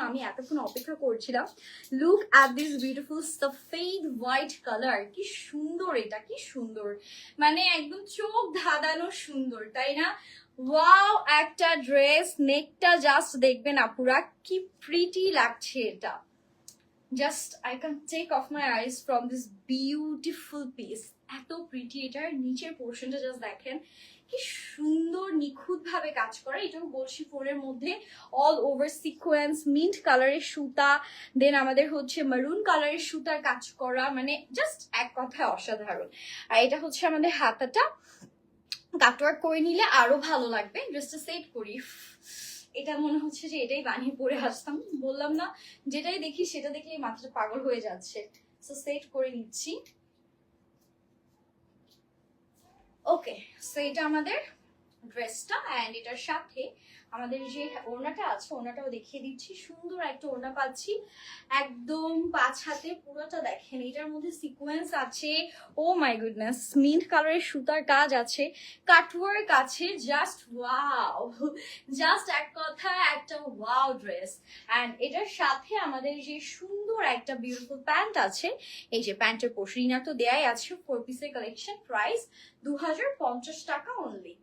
আমি এতক্ষণ অপেক্ষা করছিলাম। লুক অ্যাট দিস বিউটিফুল সাফেদ হোয়াইট কালার, কি সুন্দর, এটা কি সুন্দর, মানে একদম চোখ ধাঁধানো সুন্দর, তাই না? ওয়াও, একটা ড্রেস, নেকটা জাস্ট দেখবেন আপুরা কি প্রিটি লাগছে এটা। Just I can take off my eyes from this beautiful piece. এত প্রিটি, এটার নিচের পোর্শনটা জাস্ট দেখেন কি সুন্দর নিখুঁত ভাবে কাজ করা। এটাও বলছি ফোনের মধ্যে অল ওভার সিকোয়েন্স, মিন্ট কালারের সুতা, দেন আমাদের হচ্ছে মারুন কালারের সুতার কাজ করা, মানে জাস্ট এক কথায় অসাধারণ। আর এটা হচ্ছে আমাদের হাতাটা, কাটওয়ার্ক করে নিলে আরো ভালো লাগবে। ড্রেসটা সেট করি, এটা মনে হচ্ছে যে এটাই বানিয়ে পরে আসতাম। বললাম না, যেটাই দেখি সেটা দেখলেই মাথাটা পাগল হয়ে যাচ্ছে। সো সেট করে নিচ্ছি। ওকে, সো এটা আমাদের ড্রেসটা, অ্যান্ড এটার সাথে আমাদের যে ওড়নাটা আছে ওড়নাটাও দেখিয়ে দিচ্ছি। সুন্দর একটা ওড়না পাচ্ছি, একদম 5 হাতে পুরোটা দেখেন। এটার মধ্যে সিকোয়েন্স আছে, ও মাই গুডনেস, মিন্ট কালারের সুতার কাজ আছে, কাটওয়ার্ক আছে, জাস্ট ওয়াও, জাস্ট এক কথা একটা ওয়াও ড্রেস। অ্যান্ড এটার সাথে আমাদের যে সুন্দর একটা বিউটিফুল প্যান্ট আছে, এই যে প্যান্টের পোর্শন তো দেয়াই আছে। 4 পিসের কালেকশন, প্রাইস 2050 টাকা অনলি।